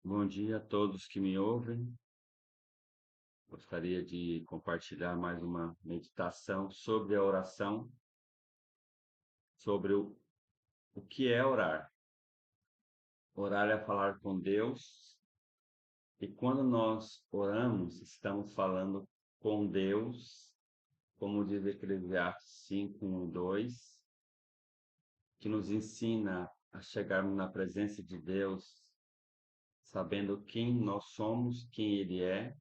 Bom dia a todos que me ouvem. Gostaria de compartilhar mais uma meditação sobre a oração, sobre o que é orar. Orar é falar com Deus, e quando nós oramos, estamos falando com Deus, como diz Eclesiastes 5:1-2, que nos ensina a chegarmos na presença de Deus, sabendo quem nós somos, quem Ele é,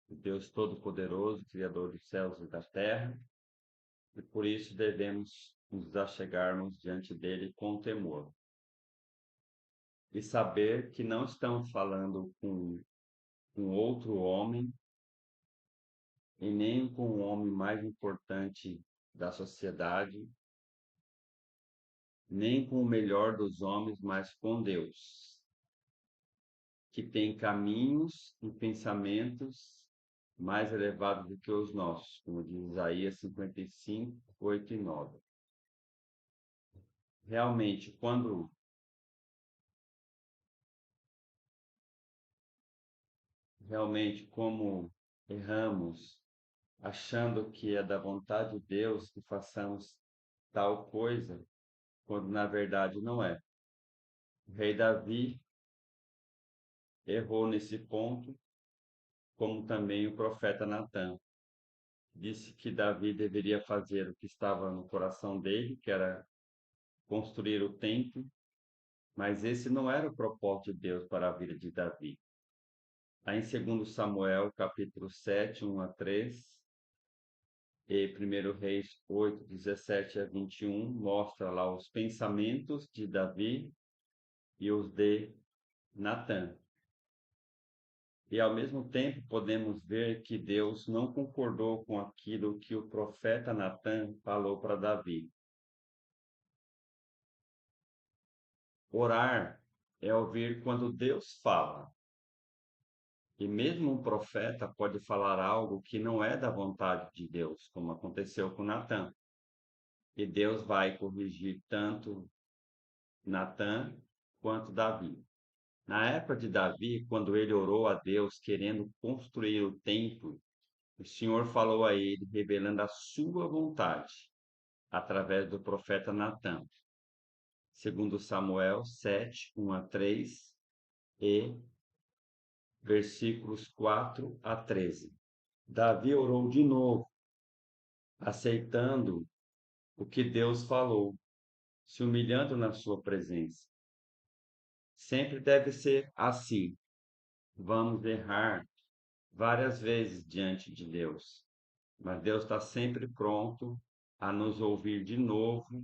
o Deus Todo-Poderoso, Criador dos céus e da terra. E por isso devemos nos achegarmos diante dele com temor. E saber que não estamos falando com outro homem, e nem com o homem mais importante da sociedade, nem com o melhor dos homens, mas com Deus, que tem caminhos e pensamentos mais elevados do que os nossos, como diz Isaías 55:8-9. Realmente, como erramos, achando que é da vontade de Deus que façamos tal coisa, quando na verdade não é. O rei Davi errou nesse ponto, como também o profeta Natã. Disse que Davi deveria fazer o que estava no coração dele, que era construir o templo, mas esse não era o propósito de Deus para a vida de Davi. Aí em 2 Samuel, capítulo 7, 1-3, e 1 Reis 8, 17-21, mostra lá os pensamentos de Davi e os de Natã. E ao mesmo tempo podemos ver que Deus não concordou com aquilo que o profeta Natã falou para Davi. Orar é ouvir quando Deus fala. E mesmo um profeta pode falar algo que não é da vontade de Deus, como aconteceu com Natã. E Deus vai corrigir tanto Natã quanto Davi. Na época de Davi, quando ele orou a Deus querendo construir o templo, o Senhor falou a ele, revelando a sua vontade, através do profeta Natã. Segundo Samuel 7, 1-3 e versículos 4-13. Davi orou de novo, aceitando o que Deus falou, se humilhando na sua presença. Sempre deve ser assim. Vamos errar várias vezes diante de Deus, mas Deus está sempre pronto a nos ouvir de novo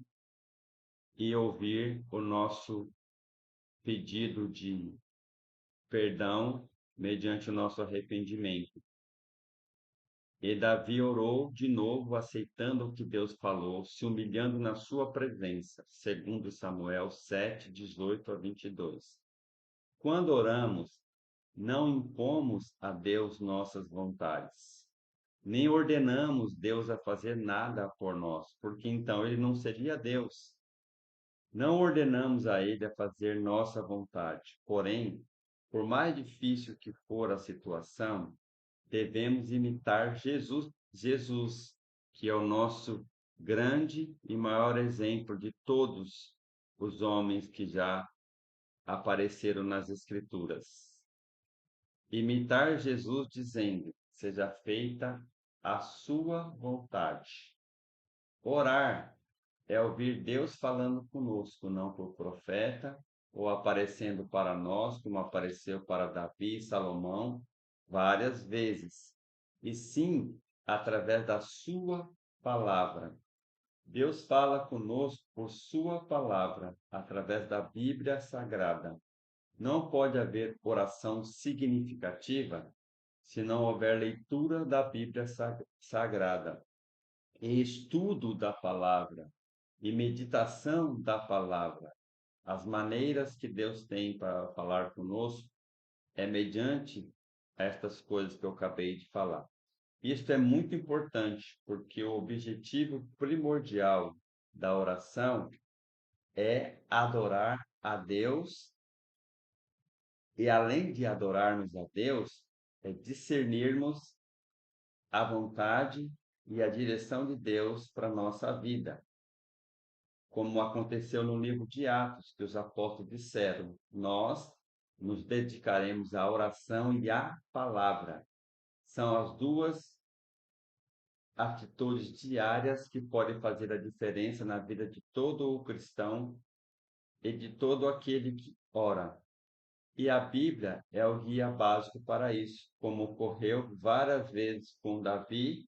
e ouvir o nosso pedido de perdão mediante o nosso arrependimento. E Davi orou de novo, aceitando o que Deus falou, se humilhando na sua presença, segundo Samuel 7, 18-22. Quando oramos, não impomos a Deus nossas vontades, nem ordenamos Deus a fazer nada por nós, porque então ele não seria Deus. Não ordenamos a ele a fazer nossa vontade, porém, por mais difícil que for a situação, devemos imitar Jesus, que é o nosso grande e maior exemplo de todos os homens que já apareceram nas Escrituras. Imitar Jesus dizendo: seja feita a sua vontade. Orar é ouvir Deus falando conosco, não por profeta, ou aparecendo para nós, como apareceu para Davi e Salomão várias vezes, e sim através da sua palavra. Deus fala conosco por sua palavra, através da Bíblia Sagrada. Não pode haver oração significativa se não houver leitura da Bíblia Sagrada e estudo da palavra e meditação da palavra. As maneiras que Deus tem para falar conosco é mediante estas coisas que eu acabei de falar. Isso é muito importante, porque o objetivo primordial da oração é adorar a Deus E além de adorarmos a Deus, é discernirmos a vontade e a direção de Deus para a nossa vida. Como aconteceu no livro de Atos, que os apóstolos disseram: nós nos dedicaremos à oração e à palavra. São as duas atitudes diárias que podem fazer a diferença na vida de todo o cristão e de todo aquele que ora. E a Bíblia é o guia básico para isso, como ocorreu várias vezes com Davi,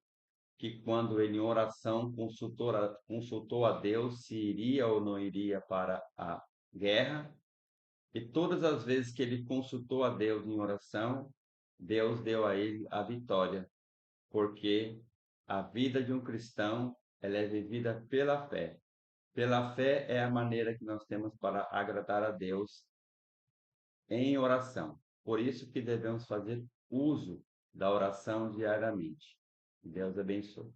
que quando ele em oração consultou a Deus se iria ou não iria para a guerra, e todas as vezes que ele consultou a Deus em oração, Deus deu a ele a vitória, porque a vida de um cristão ela é vivida pela fé. Pela fé é a maneira que nós temos para agradar a Deus em oração. Por isso que devemos fazer uso da oração diariamente. Deus abençoe.